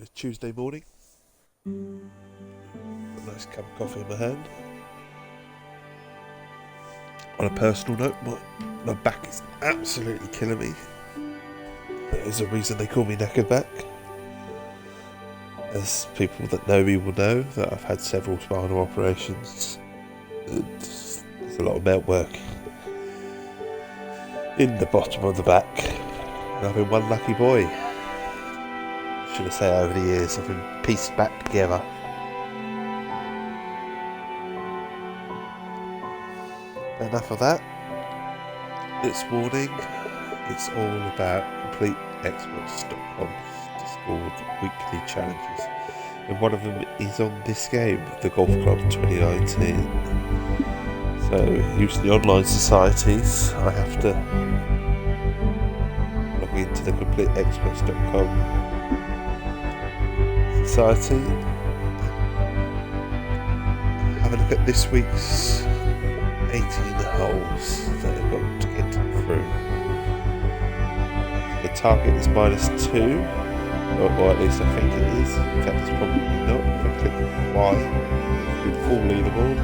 Tuesday morning. A nice cup of coffee in my hand. On a personal note, my back is absolutely killing me. That is a reason they call me knackered back. As people that know me will know, that I've had several spinal operations. There's a lot of melt work in the bottom of the back. And I've been one lucky boy. Should I say over the years, I've been pieced back together. Enough of that. This morning, it's all about Completexbox.com Discord weekly challenges. And one of them is on this game, the Golf Club 2019. So, using the online societies, I have to log into the Completexbox.com society. Have a look at this week's 18 holes that I've got to get through. The target is -2, or at least I think it is. In fact, it's probably not. If I click Y, through the full leaderboard,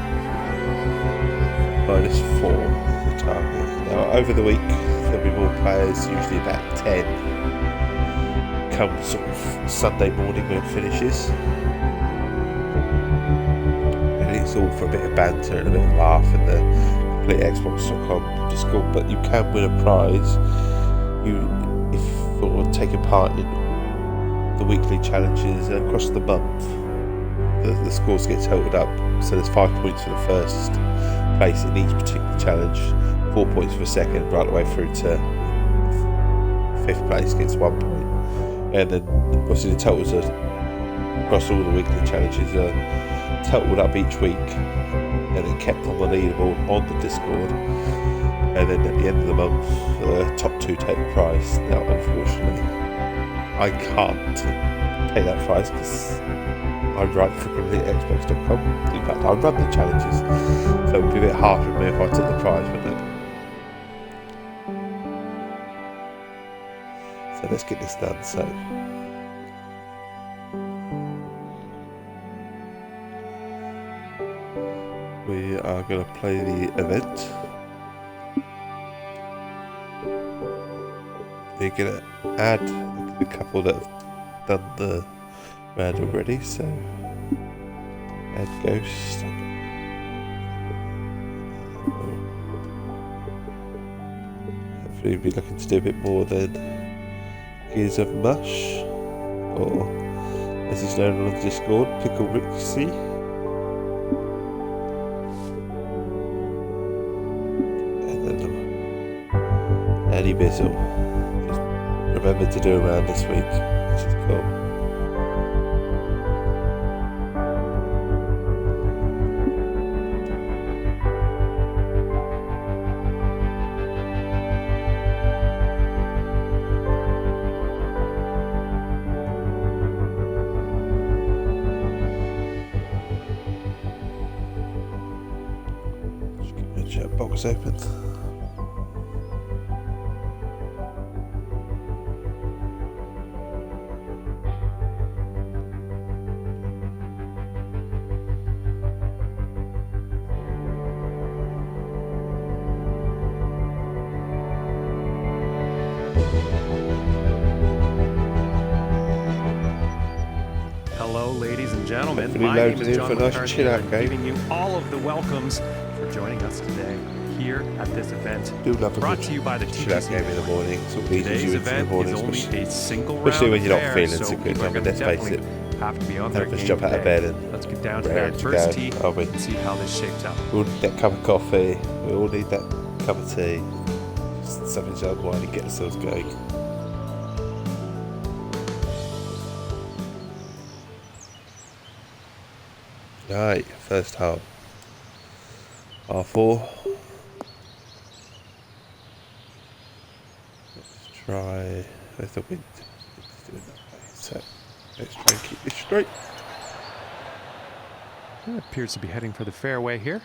-4 the target. Now, over the week, there'll be more players, usually about 10, come sort of Sunday morning when it finishes. It's all for a bit of banter and a bit of laugh in the Completexbox.com Discord, but you can win a prize if for taking part in the weekly challenges across the month. The scores get totaled up, so there's 5 points for the first place in each particular challenge, 4 points for the second, right the way through to 5th place gets 1 point, and then obviously the totals are across all the weekly challenges are totaled up each week and then kept on the leaderboard on the Discord, and then at the end of the month the top 2 take the prize. Now unfortunately I can't pay that prize because I write for Completexbox.com. In fact, I run the challenges, so it would be a bit harsh on me if I took the prize, wouldn't it? So let's get this done. So we are going to play the event. We're going to add a couple that have done the round already, so add Ghost. Hopefully we'll be looking to do a bit more than Gears of Mush, or as he's known on the Discord, Pickle Rixie. Annie Bizzle. Just remembered to do a round this week, which is cool. Just keep the chat box open. Hello, ladies and gentlemen. Hopefully My name loaded is in John for a nice McCarthy, chill out and I'm game. giving you all of the welcomes for joining us today here at this event. Do love a Brought good to you by the chill out TTC. game in the morning. It's what leads Today's you into the event morning, is only especially a single especially round when you're not affair, feeling so so good. people I are mean, going to let's face definitely it, have to be on their none of us game jump out of today. bed and Let's get down to raring that to first go, tee are we? and see how this shapes up. We all need that cup of coffee. We all need that cup of tea. Just something to unwind and get ourselves going. Right, first hole. R4. Let's try with the wind. Let's do it that way. So let's try and keep this straight. It appears to be heading for the fairway here.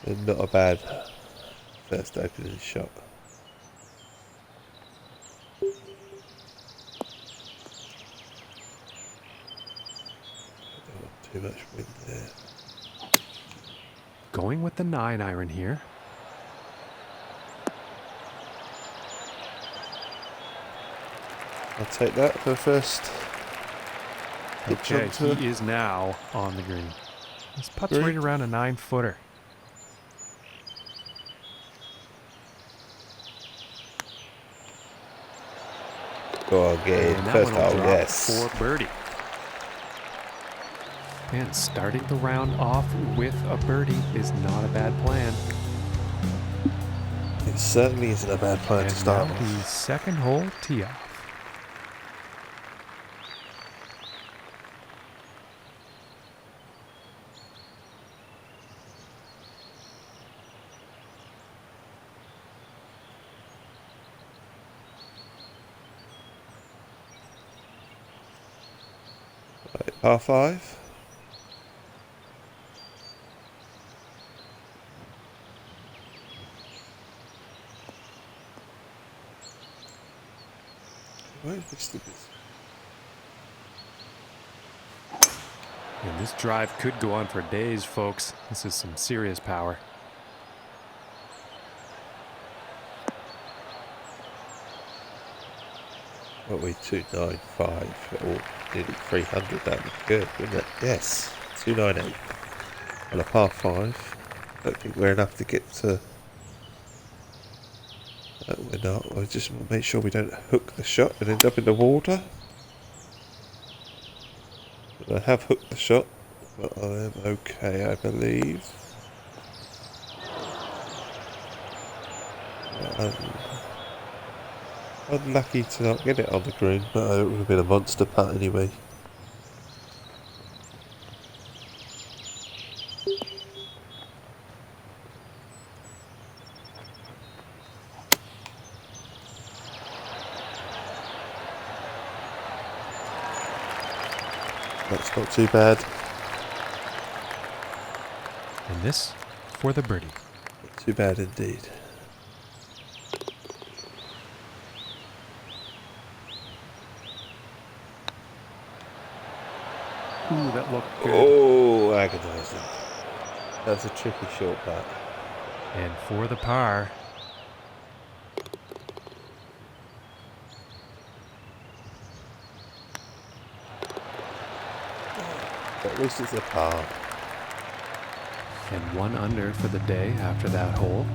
And not a bad first opening shot. Don't want too much wind there. Going with the 9-iron here. I'll take that for first. Okay, he is now on the green. This putt's Green. right around a 9-footer. Go on, get in. And that First one will hole, drop yes. for birdie. And starting the round off with a birdie is not a bad plan. It certainly isn't a bad plan And to start now the with. second hole tee off. Right, par 5. Where's Mr. Biz? And this drive could go on for days, folks. This is some serious power. What are we, 295 or nearly 300? That would be good, wouldn't it? Yes, 298. On a par 5. Don't think we're enough to get to. We're not. We'll just make sure we don't hook the shot and end up in the water. But I have hooked the shot, but I am okay, I believe. Unlucky to not get it on the green, but it would have been a monster putt anyway. That's not too bad. And this for the birdie. Not too bad indeed. Ooh, that looked good. Oh, agonising. That's a tricky short putt. And for the par. But at least it's a par. And 1 under for the day after that hole.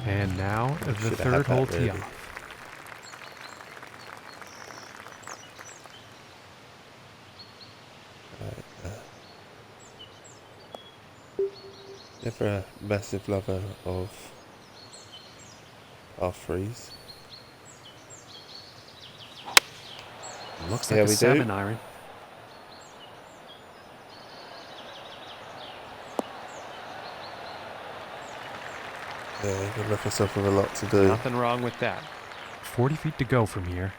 And now the Should have third had that hole tee really. off. Never a massive lover of par 3s. Looks Yeah, like a we do. 7-iron. Yeah, you're gonna left myself with a lot to do. Nothing wrong with that. 40 feet to go from here.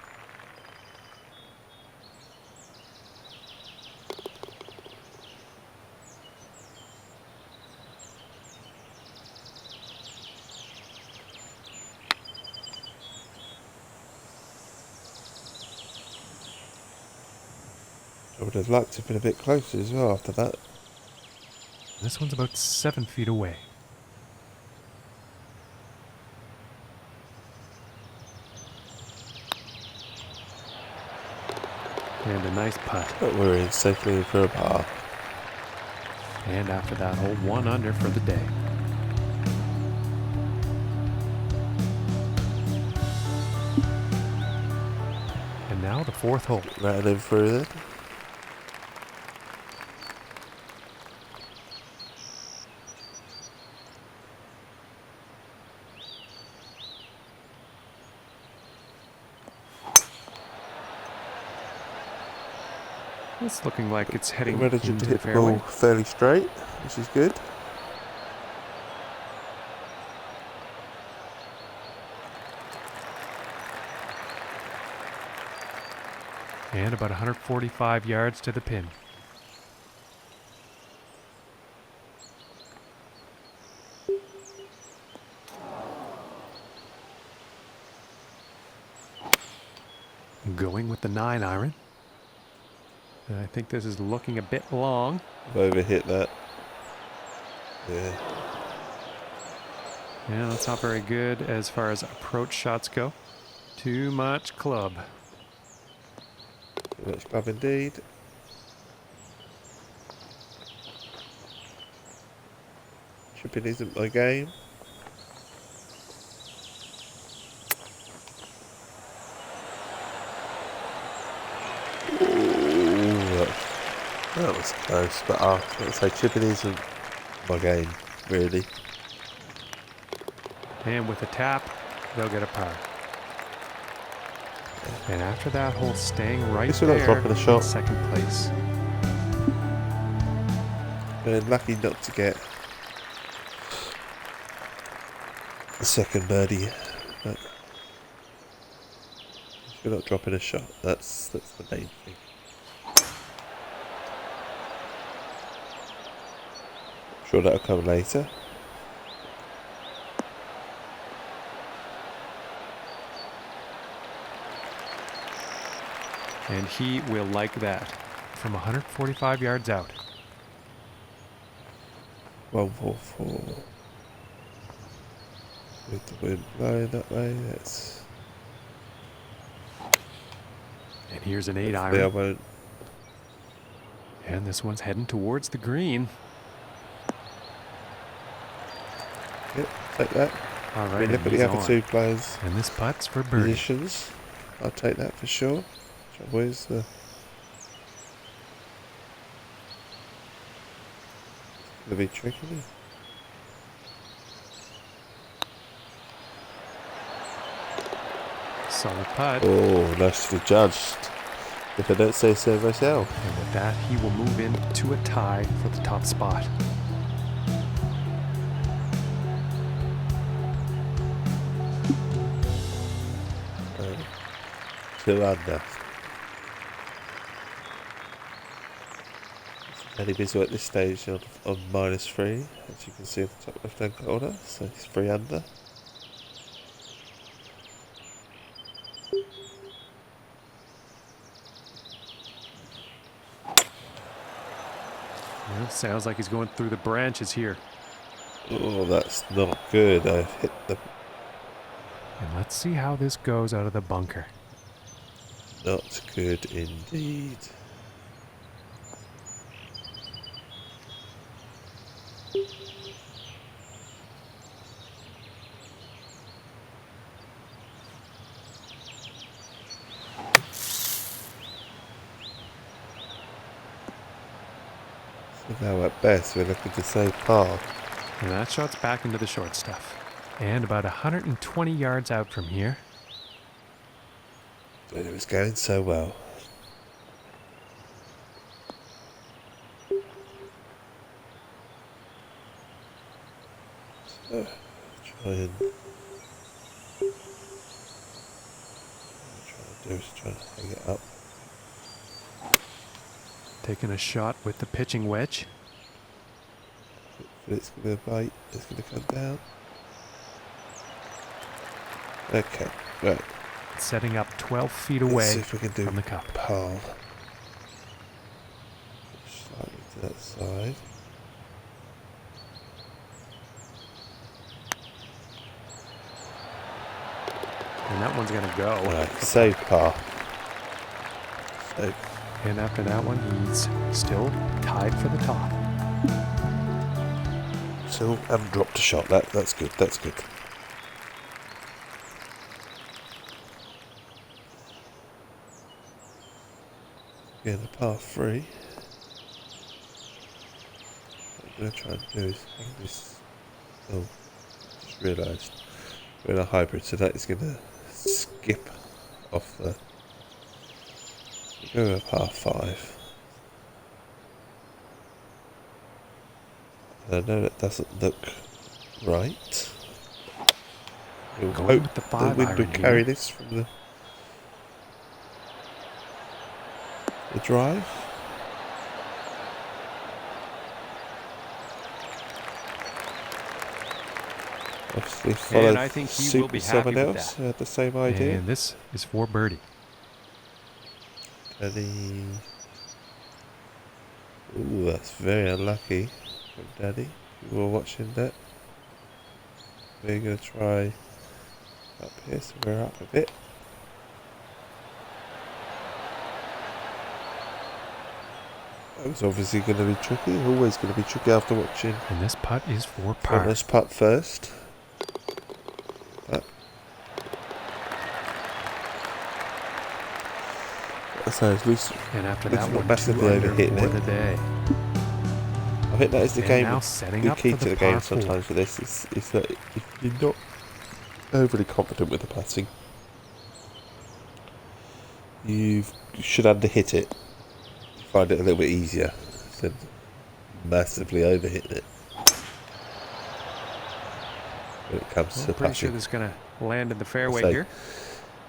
I would have liked to have been a bit closer as well after that. This one's about 7 feet away. And a nice putt. But we're in safely in for a par. And after that hole, 1 under for the day. And now the fourth hole. Rattling through then. It's looking like it's heading Managing into to the hit the ball fairway. fairly straight, which is good. And about 145 yards to the pin. Going with the 9-iron. And I think this is looking a bit long. I've overhit that. Yeah. Yeah, that's not very good as far as approach shots go. Too much club. Too much club indeed. Chipping isn't my game. Ooh, that was close, but I was going to say chipping isn't my game, really. And with a tap, they'll get a par. And after that hole, staying right Guess we're not there dropping a shot. in second place. Been lucky not to get the second birdie, but we're not dropping a shot. That's the main thing. Sure, that'll come later. And he will like that from 145 yards out. 144. With the wind blowing that way, that's. And here's an 8 Hopefully I iron. won't. And this one's heading towards the green. Yep, take that. All I right, mean, look and at the he's other on. two players' And this putt's for birdie. positions. I'll take that for sure. Where's the. Gonna be tricky. Solid putt. Oh, nicely judged. If I don't say so myself. And with that, he will move into a tie for the top spot. Two under. Any visual at this stage on -3, as you can see in the top left hand corner, so he's 3 under. Well, sounds like he's going through the branches here. Oh, that's not good. I've hit the. And let's see how this goes out of the bunker. Not good indeed. So now at best we're looking to save par. And that shot's back into the short stuff. And about 120 yards out from here. It was going so well. So, try and do is try and hang it up. Taking a shot with the pitching wedge. But it's going to bite. It's going to come down. Okay, right. Setting up 12 feet Let's away see if we can do from the cup. par. Slightly to that side. And that one's going to go. Right, save par. Save. And after that one, he's still tied for the top. Still haven't dropped a shot. That's good. That's good. Again, the par 3. What I'm going to try and do is hang this. Oh, just realised we're in a hybrid, so that is going to skip off the. Go with par 5. I know that doesn't look right. We'll Going hope with the the 5 wind iron will carry here. this from the. the drive. Obviously followed And I think he suit will be with someone happy with else that. who had the same idea. And this is for birdie. Daddy. Ooh, that's very unlucky from Daddy. You were watching that. We're going to try up here, so we're up a bit. That was obviously going to be tricky. Always going to be tricky after watching. And this putt is for par. Thomas putt first. But so it's loose. And after It's that not one, massively 2 under overhitting for it. the day. I think that is the And game. now setting The up key for to the the game par 4. sometimes for this is that if you're not overly confident with the putting, you should underhit it. You find it a little bit easier than massively overhitting it when it comes Well, to I'm pretty putting. sure this is going to land in the fairway So, here.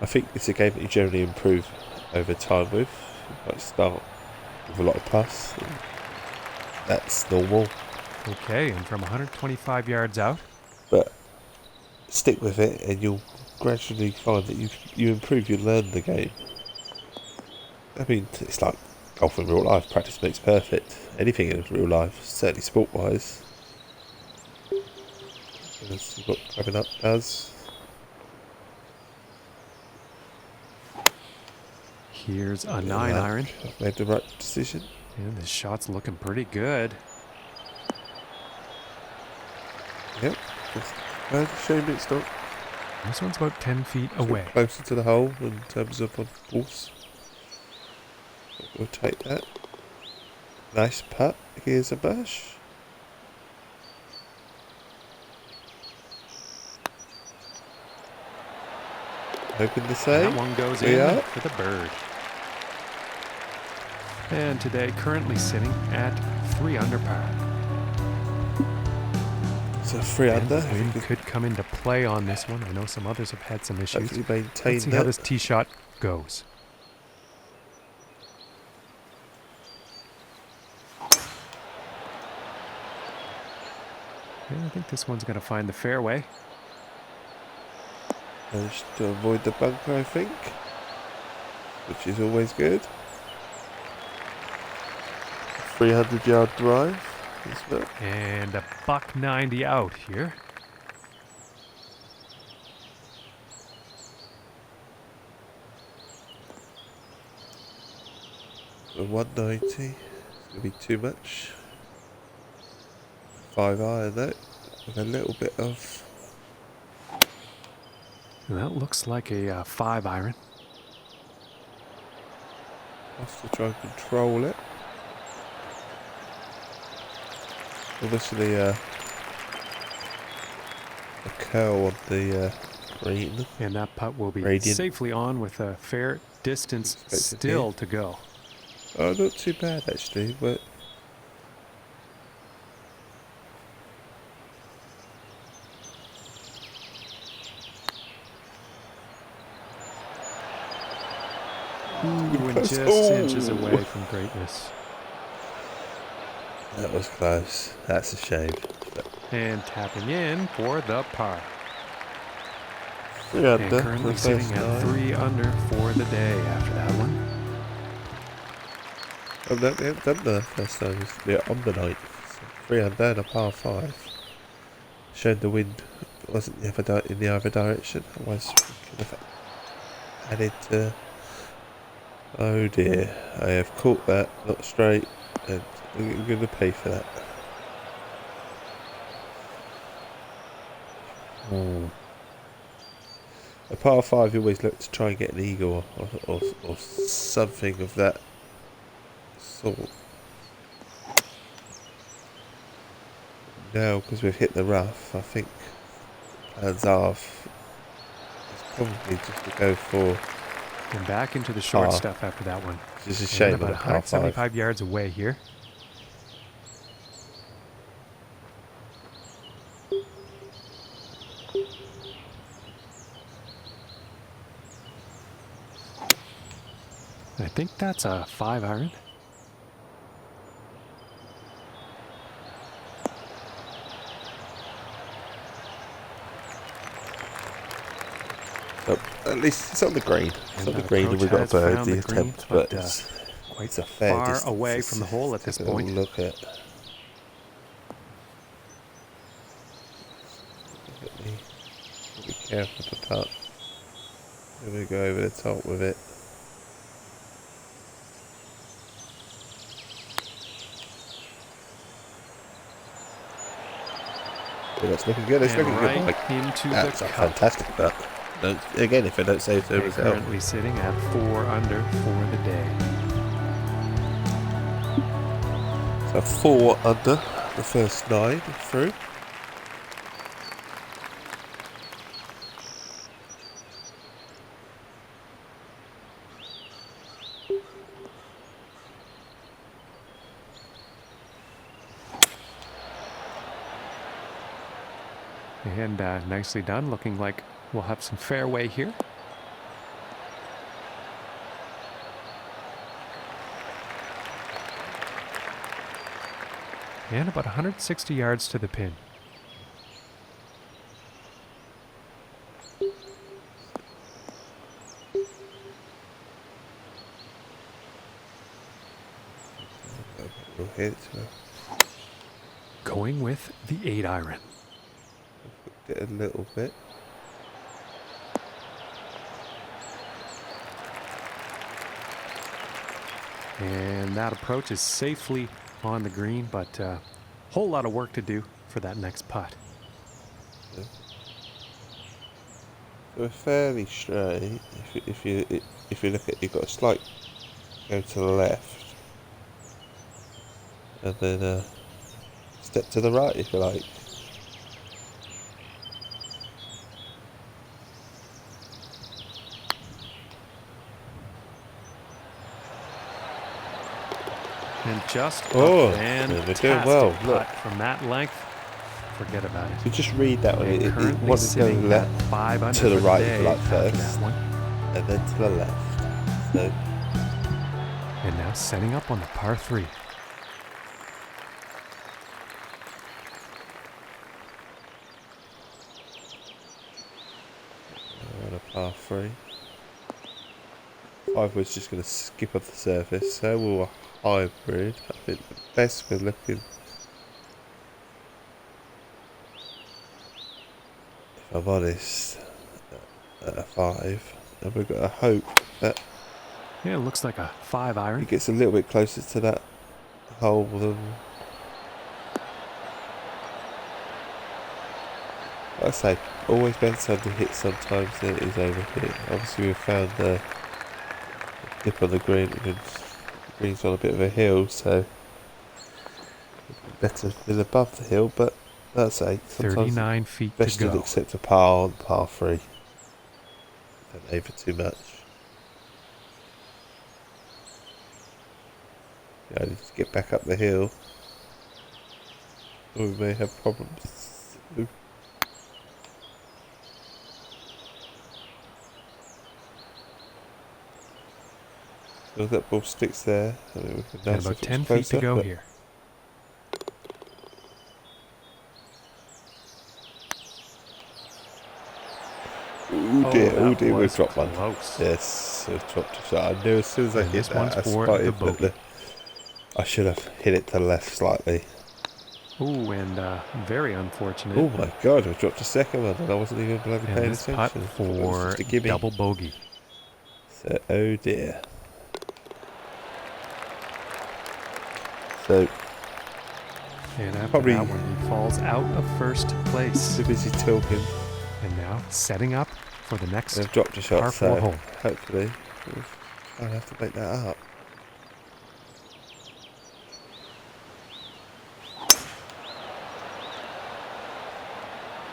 I think it's a game that you generally improve over time with. You might start with a lot of putts. That's normal. Okay, and from 125 yards out. But stick with it and you'll gradually find that you improve, you learn the game. I mean, it's like golf in real life. Practice makes perfect. Anything in real life, certainly sport-wise. Let's see what grabbing up does. Here's a 9 iron. I've made the right decision. And this shot's looking pretty good. Yep. Shame it's not This one's about 10 feet away. closer to the hole in terms of on course. But we'll take that. Nice putt. Here's a bash. Hoping the same. That one goes We in are. for the bird. And today currently sitting at 3 under par. So 3 under. And wind could come into play on this one. I know some others have had some issues. Hopefully maintain Let's see that. how this tee shot goes. And I think this one's going to find the fairway. Managed to avoid the bunker, I think, which is always good. 300-yard drive as well. And a buck 90 out here. A 190 is going to be too much. 5 iron though, with a little bit of. And that looks like a 5 iron. Have to try and control it. Obviously, a curl on the green. And that putt will be Radiant. safely on with a fair distance Expected still here. to go. Oh, not too bad actually, but. Ooh, and just inches away from greatness. That was close. That's a shame. But And tapping in for the par. 3 And under. currently the sitting first at 9. 3 under for the day after that one. Oh no, we haven't done the first time. We're on the 9th. So 3 under and a par 5. Showed the wind wasn't in the other direction. Otherwise, we could have added to. Oh dear, I have caught that not straight, and I'm going to pay for that. A par 5, you always look to try and get an eagle or something of that sort. Now, because we've hit the rough, I think plans are it's probably just to go for. And back into the short Par. stuff after that one. It's a And shame about on a par 5. 175 yards away here. I think that's a 5-iron. But at least it's on the green. It's And on the that green, and approach we've got a has found birdie the green, attempt, but it's quite a fair far distance. away from the hole at this Take a little point. look at. Be careful with the putt. Then we go over the top with it. Yeah, that's looking good. It's And looking right good. Like, into that's the a cup. fantastic putt. Again, if I don't say so They're myself. currently sitting at 4 under for the day. So 4 under the first 9 through. And nicely done. Looking like we'll have some fairway here. And about 160 yards to the pin. We'll hit it. Going with the 8-iron. It a little bit. And that approach is safely on the green, but a whole lot of work to do for that next putt. So we're fairly straight. If you look at, you've got a slight go to the left, and then step to the right if you like. And just Oh, a they're fantastic doing well. putt Look. from that length. Forget about it. So just read that one. And It currently wants to go sitting left at 5 under to the for right the if you day like after first, that one. and then to the left. So And now setting up on the par 3. we're on a par 3. 5 was just going to skip off the surface, so we're a hybrid. I think the best we're looking, if I'm honest, at a 5, and we've got to hope that Yeah, it looks like a 5-iron. it gets a little bit closer to that hole than. Like I say, always better to hit sometimes than it is over hit. Obviously, we've found the dip on the green. The green's on a bit of a hill, so better than above the hill. But like I say, sometimes 39 feet best to to go. accept a par on par 3. Don't over too much. Yeah, I need to get back up the hill, or we may have problems. So that ball sticks there. I mean, we can And about 10 feet to go here. Oh dear, we've dropped one. Close. Yes, we've dropped a shot. I knew as soon as I And hit this one's that, I for spotted the that bogey. I should have hit it to the left slightly. Ooh, and very unfortunate. Oh my god, we dropped a second one and I wasn't even bloody And paying this attention. putt I thought it for was just a gimme. double bogey. So, oh dear. So, And after probably that one, he falls out of first place. too busy talking. And now setting up for the next And I've dropped a shot, par 4 so hole. hopefully I'll have to make that up.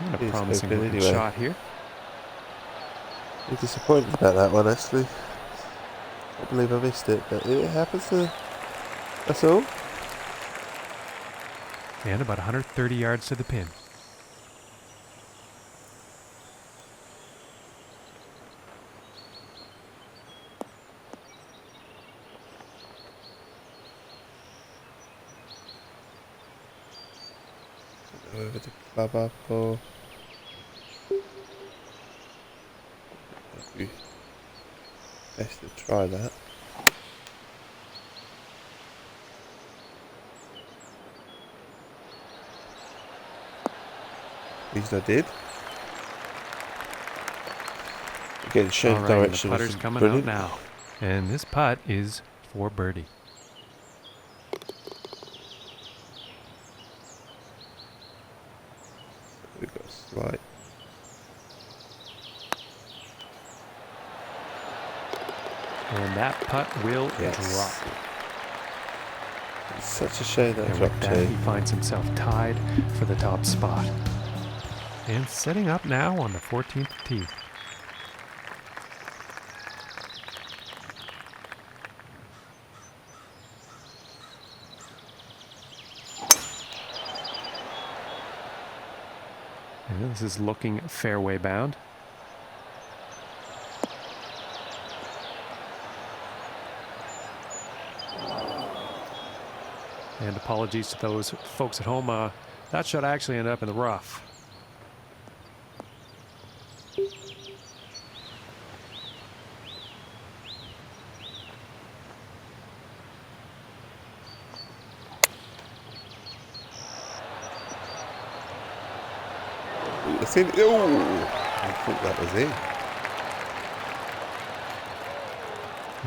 And a It's promising open looking anyway. shot here. I'm disappointed about that one actually. I believe I missed it, but it happens to. That's all. And about 130 yards to the pin. Over the club up or maybe best to try that. At least I did. Again, showing All right, and the direction putter's wasn't coming brilliant. out now. And this putt is for birdie. We've got a slight. And that putt will drop. It's such a shame that And dropped with that, too. he finds himself tied for the top spot. And setting up now on the 14th tee. And this is looking fairway bound. And apologies to those folks at home. That shot actually ended up in the rough. I seen it. Oh, I thought that was it.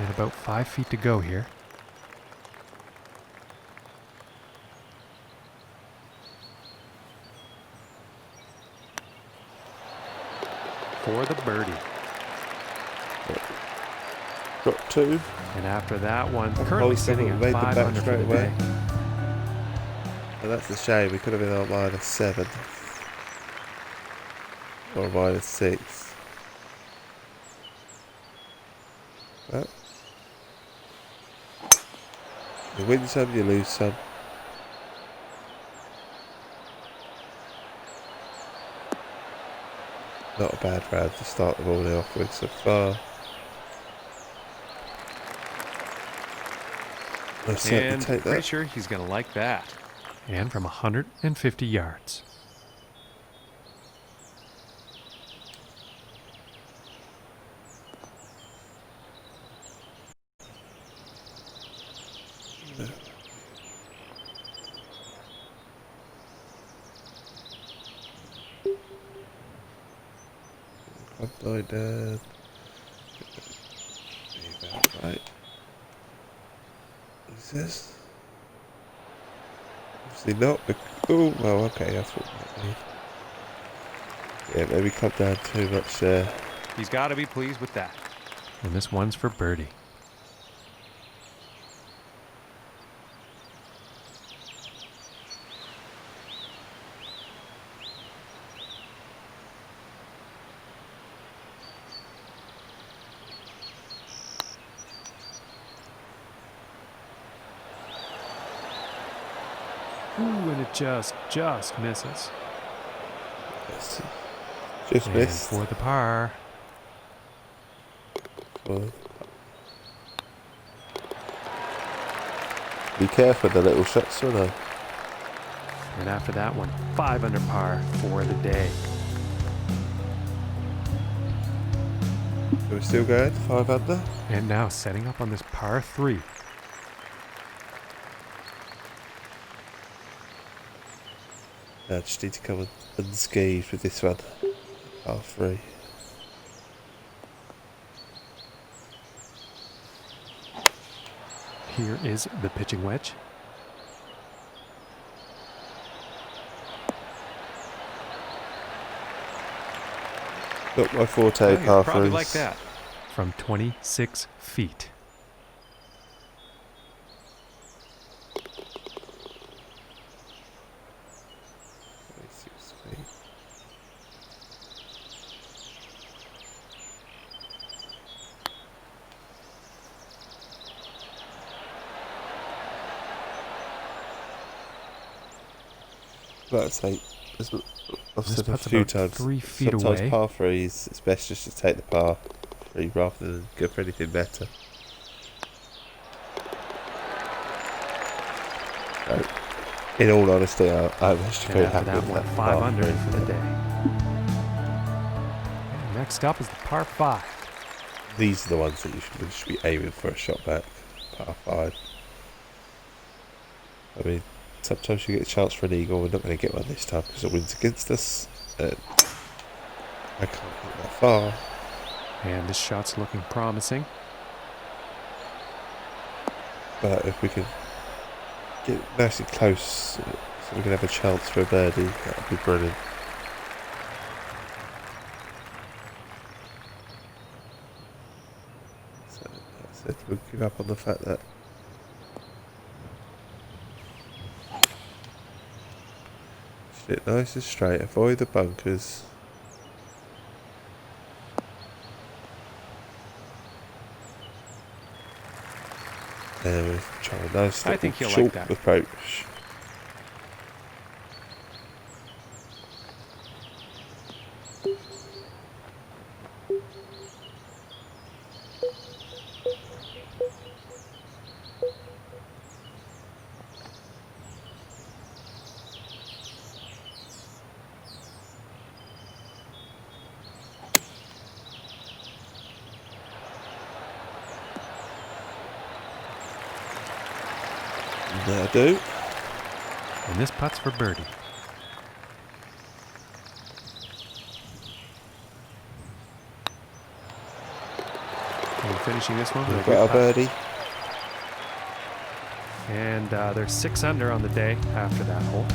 And about 5 feet to go here. For the birdie. Got two. And after that one, Oh, currently Holly sitting Summer at made them 5 back under for straight the away. day. And that's a shame. We could have been on -7 or -6. Well, you win some, you lose some. Not a bad round to start the morning off with so far. I'll certainly And take pretty that. sure he's going to like that. And from 150 yards. Club lie down. Be about right. Is this? Obviously not. Oh, well, okay, that's what that means. Yeah, maybe club down too much there. He's got to be pleased with that. And this one's for birdie. Ooh, and it just misses. Yes. Just And missed. for the par. Well, be careful with the little shots, don't I? And after that one, 5 under par for the day. Are we still going? 5 under? And now setting up on this par 3. I just need to come unscathed with this one. Par 3. Here is the pitching wedge. Not my forte, Well, you par probably 3s. like that. From 26 feet. Like I say, I've This said a putt's few about times, 3 feet sometimes away. par 3s, it's best just to take the par 3 rather than go for anything better. No. In all honesty, I'm actually And very after happy that with one, that 5 par under three. for the day. And next up is the par 5. These are the ones that you should be aiming for a shot back. Par 5. I mean, sometimes you get a chance for an eagle. We're not going to get one this time because the wind's against us. And I can't hit that far. And this shot's looking promising. But if we can get nice and close so we can have a chance for a birdie, that would be brilliant. So that's it. We'll give up on the fact that sit nice and straight, avoid the bunkers. And we'll try a nice I think little you'll like short that. approach. That'll do. And this putt's for birdie. And finishing this one with a We've good got a putt. birdie. And they're 6 under on the day after that hole.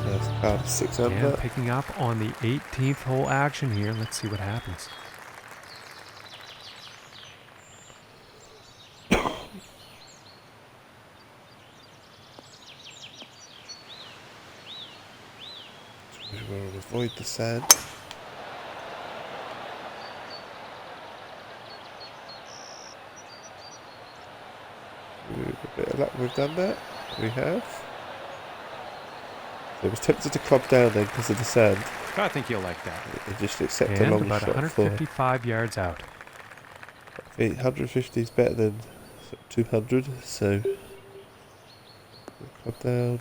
That's about 6 And under. picking up on the 18th hole action here. Let's see what happens. We will avoid the sand. With a bit of luck we've done that. We have. So I was tempted to club down then because of the sand. I think you'll like that. And just accept a And long about shot 155 yards out. I think 150 is better than 200, so we'll club down.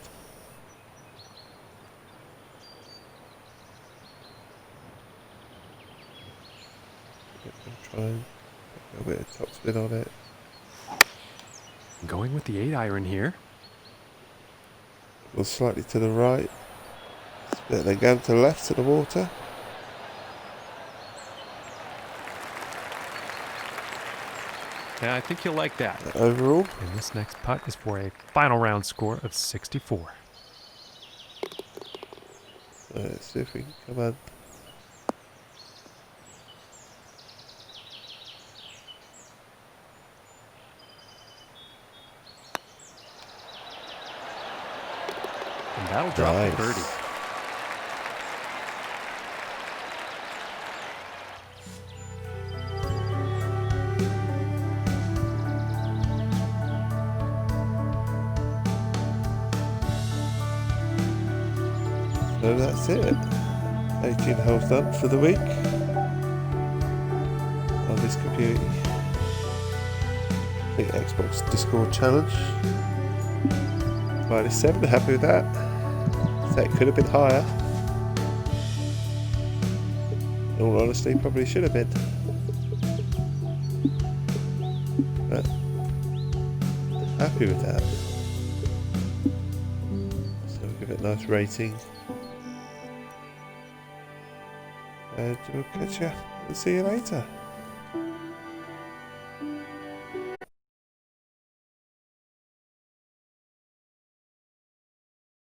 We'll try and put a bit of topspin on it. Going with the 8 iron here. Go slightly to the right. Then go to the left to the water. Yeah, I think you'll like that. Overall, And this next putt is for a final round score of 64. let's see if we can come on. And that'll drop Nice. the birdie. So that's it. 18 holes done for the week on this community. Xbox Discord challenge. -7, happy with that. So it could have been higher. In all honesty, probably should have been. But happy with that. So we'll give it a nice rating. And we'll catch you and see you later.